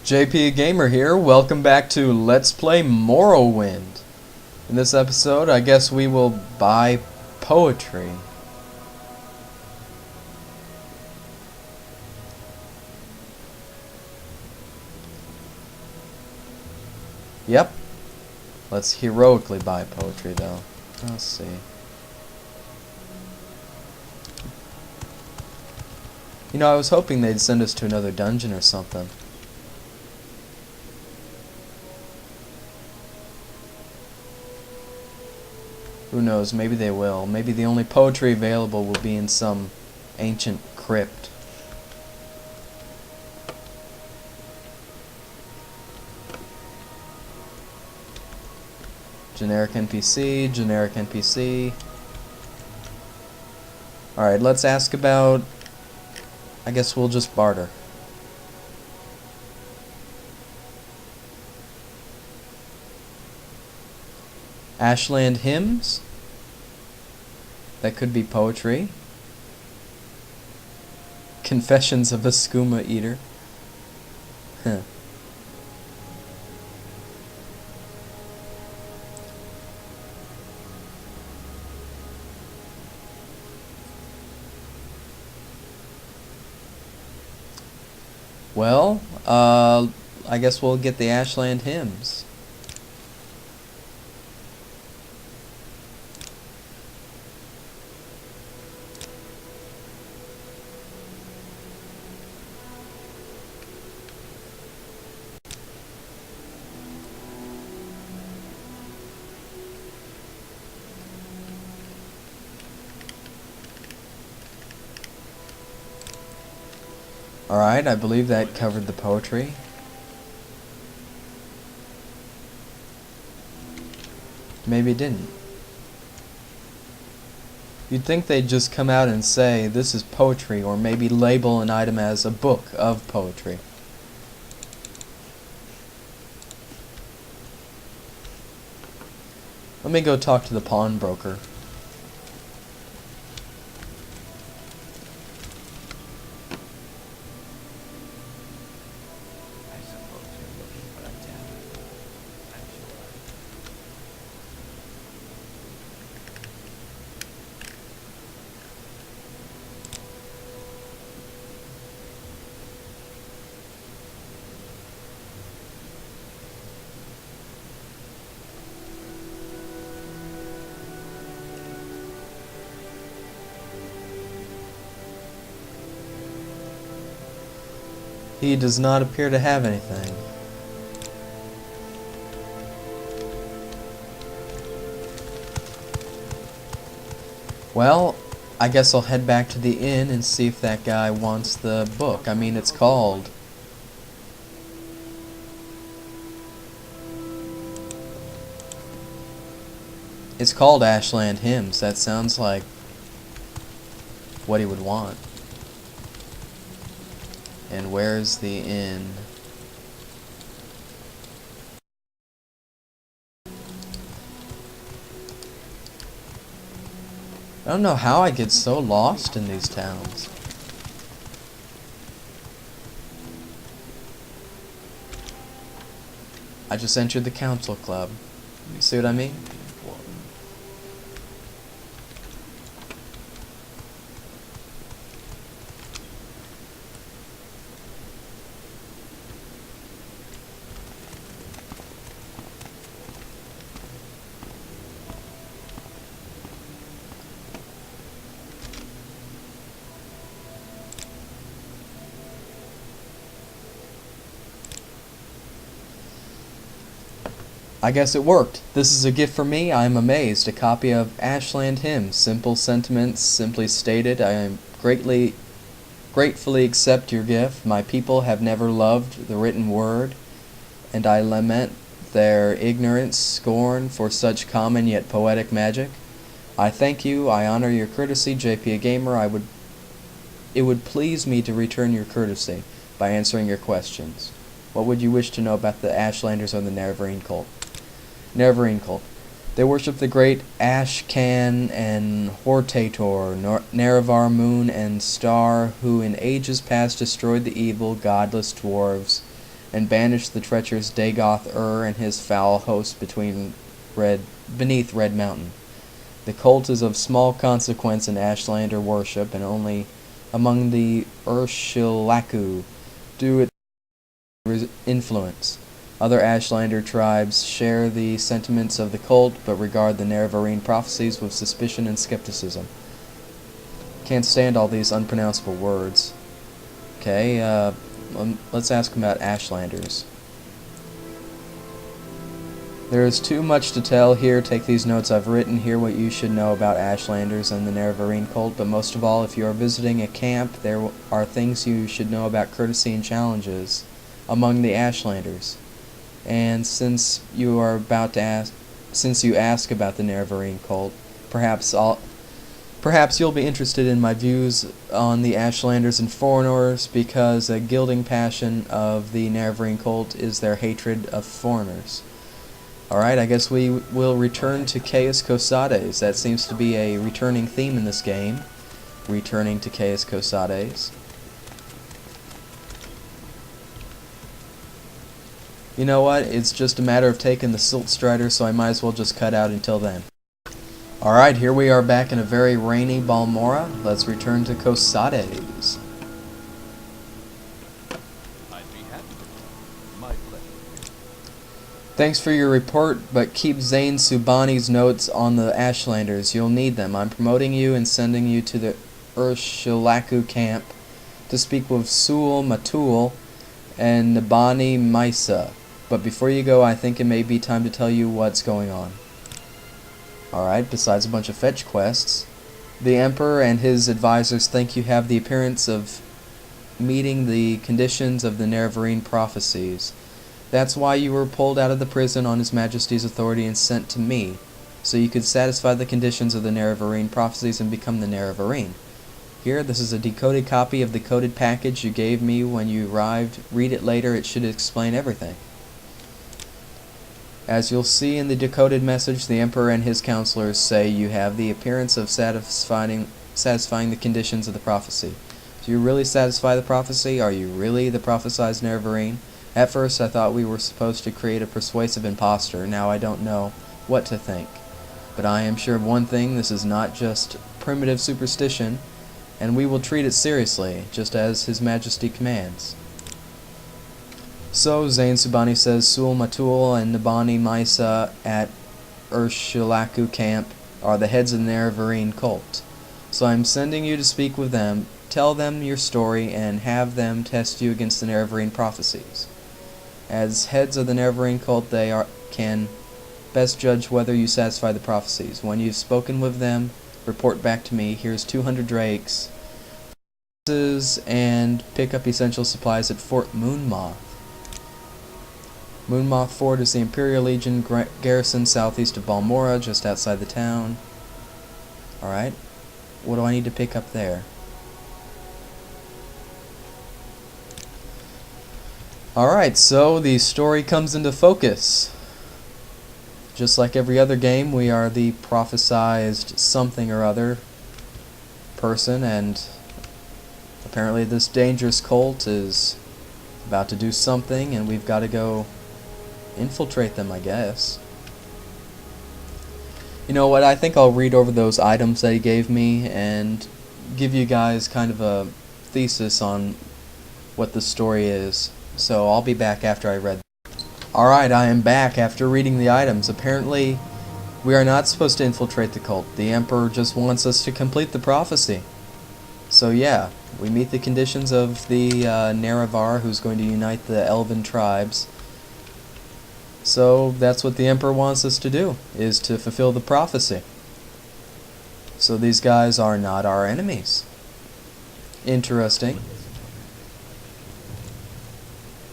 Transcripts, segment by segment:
JP Gamer here, welcome back to Let's Play Morrowind. In this episode, I guess we will buy poetry. Yep. Let's heroically buy poetry though. Let's see. You know, I was hoping they'd send us to another dungeon or something. Who knows, maybe they will. Maybe the only poetry available will be in some ancient crypt. Generic NPC, generic NPC. Alright, let's ask about... I guess we'll just barter. Ashland hymns. That could be poetry. Confessions of a skooma eater. Huh. Well, I guess we'll get the Ashland hymns. Alright, I believe that covered the poetry. Maybe it didn't. You'd think they'd just come out and say, this is poetry, or maybe label an item as a book of poetry. Let me go talk to the pawnbroker. He does not appear to have anything. Well, I guess I'll head back to the inn and see if that guy wants the book. I mean, it's called... Ashland Hymns. That sounds like what he would want. And where's the inn? I don't know how I get so lost in these towns. I just entered the council club. You see what I mean? I guess it worked. This is a gift for me. I am amazed. A copy of Ashland Hymns. Simple sentiments, simply stated. I am gratefully accept your gift. My people have never loved the written word, and I lament their ignorance, scorn for such common yet poetic magic. I thank you. I honor your courtesy, JP Gamer. It would please me to return your courtesy by answering your questions. What would you wish to know about the Ashlanders or the Neverine cult? Neverine cult. They worship the great Ashcan and Hortator, Nerevar moon and star, who in ages past destroyed the evil, godless dwarves and banish the treacherous Dagoth and his foul host beneath Red Mountain. The cult is of small consequence in Ashlander worship, and only among the Urshilaku do its influence. Other Ashlander tribes share the sentiments of the cult, but regard the Nerevarine prophecies with suspicion and skepticism. Can't stand all these unpronounceable words. Okay, let's ask about Ashlanders. There is too much to tell here. Take these notes I've written. Hear what you should know about Ashlanders and the Nerevarine cult, but most of all, if you are visiting a camp, there are things you should know about courtesy and challenges among the Ashlanders. And since you ask about the Nerevarine cult, perhaps you'll be interested in my views on the Ashlanders and foreigners, because a gilding passion of the Nerevarine cult is their hatred of foreigners. Alright, I guess we will return to Chaos Cosades. That seems to be a returning theme in this game. Returning to Chaos Cosades. You know what? It's just a matter of taking the Silt Strider, so I might as well just cut out until then. Alright, here we are back in a very rainy Balmora. Let's return to Cosades. Thanks for your report, but keep Zane Subani's notes on the Ashlanders. You'll need them. I'm promoting you and sending you to the Urshilaku camp to speak with Sul Matul and Nabani Maisa. But before you go, I think it may be time to tell you what's going on. Alright, besides a bunch of fetch quests, the Emperor and his advisors think you have the appearance of meeting the conditions of the Nerevarine prophecies. That's why you were pulled out of the prison on His Majesty's authority and sent to me, so you could satisfy the conditions of the Nerevarine prophecies and become the Nerevarine. Here, this is a decoded copy of the coded package you gave me when you arrived. Read it later, it should explain everything. As you'll see in the decoded message, the Emperor and his counselors say you have the appearance of satisfying the conditions of the prophecy. Do you really satisfy the prophecy? Are you really the prophesied Nerevarine? At first I thought we were supposed to create a persuasive impostor. Now I don't know what to think. But I am sure of one thing, this is not just primitive superstition, and we will treat it seriously, just as His Majesty commands. So, Zane Subani says Sul Matul and Nabani Maisa at Urshilaku camp are the heads of the Nerevarine cult. So I'm sending you to speak with them, tell them your story, and have them test you against the Nerevarine prophecies. As heads of the Nerevarine cult, they can best judge whether you satisfy the prophecies. When you've spoken with them, report back to me. Here's 200 drakes, and pick up essential supplies at Fort Moonmoth. Moonmoth Fort is the Imperial Legion garrison southeast of Balmora, just outside the town. Alright, what do I need to pick up there? Alright, so the story comes into focus. Just like every other game, we are the prophesized something or other person, and apparently this dangerous cult is about to do something, and we've got to go infiltrate them, I guess. You know what, I think I'll read over those items that he gave me and give you guys kind of a thesis on what the story is. So I'll be back after I read. Alright, I am back after reading the items. Apparently, we are not supposed to infiltrate the cult. The Emperor just wants us to complete the prophecy. So yeah, we meet the conditions of the Nerevar, who's going to unite the Elven tribes. So that's what the Emperor wants us to do, is to fulfill the prophecy. So these guys are not our enemies. Interesting.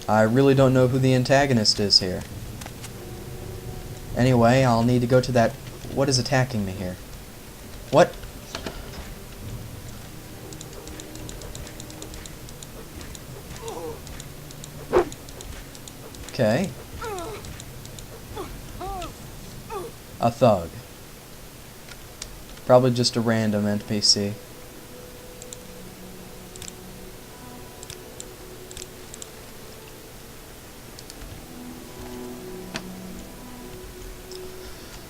I really don't know who the antagonist is here. Anyway, I'll need to go to that... What is attacking me here? What? Okay. A thug. Probably just a random NPC.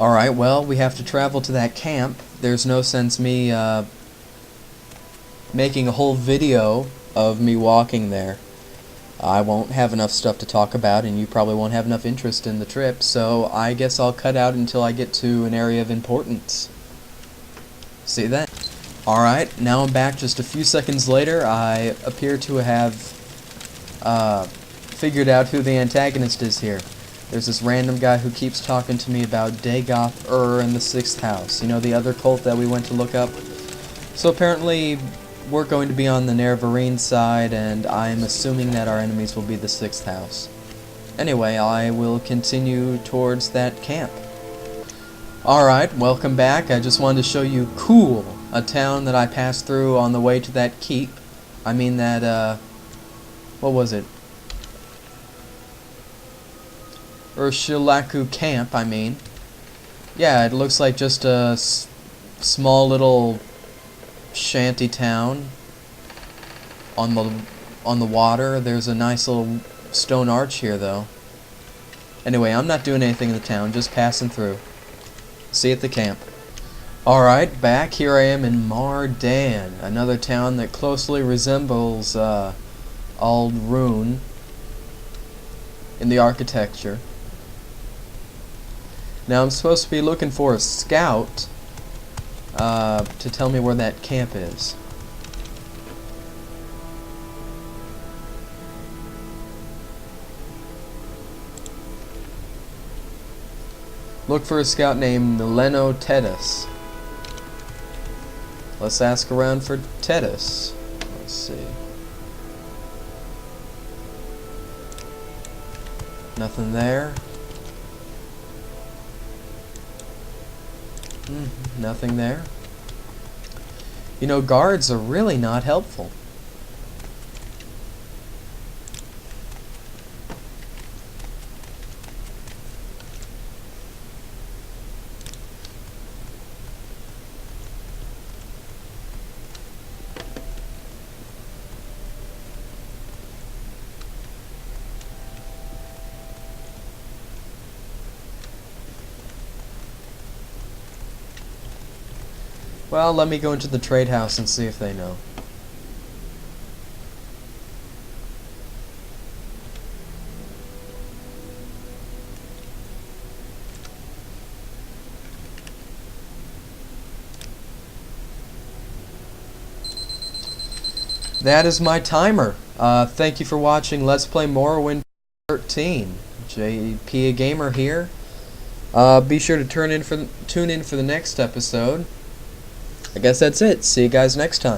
Alright, well, we have to travel to that camp. There's no sense me making a whole video of me walking there. I won't have enough stuff to talk about, and you probably won't have enough interest in the trip, so I guess I'll cut out until I get to an area of importance. See you then. Alright, now I'm back just a few seconds later. I appear to have figured out who the antagonist is here. There's this random guy who keeps talking to me about Dagoth and the Sixth House. You know, the other cult that we went to look up? So apparently we're going to be on the Nerevarine side, and I'm assuming that our enemies will be the Sixth House. Anyway, I will continue towards that camp. Alright, welcome back. I just wanted to show you Cool, a town that I passed through on the way to that keep. I mean that, what was it? Urshilaku camp, I mean. Yeah, it looks like just a small little shanty town on the water. There's a nice little stone arch here, though. Anyway, I'm not doing anything in the town, just passing through. See you at the camp. Alright, back here I am in Mardan, another town that closely resembles Aldrune in the architecture. Now I'm supposed to be looking for a scout to tell me where that camp is. Look for a scout named Leno Tedus. Let's ask around for Tedus. Let's see. Nothing there. Nothing there. You know, guards are really not helpful. Well, let me go into the trade house and see if they know. That is my timer. Thank you for watching Let's Play Morrowind 13. JP a Gamer here. Be sure to tune in for the next episode. I guess that's it. See you guys next time.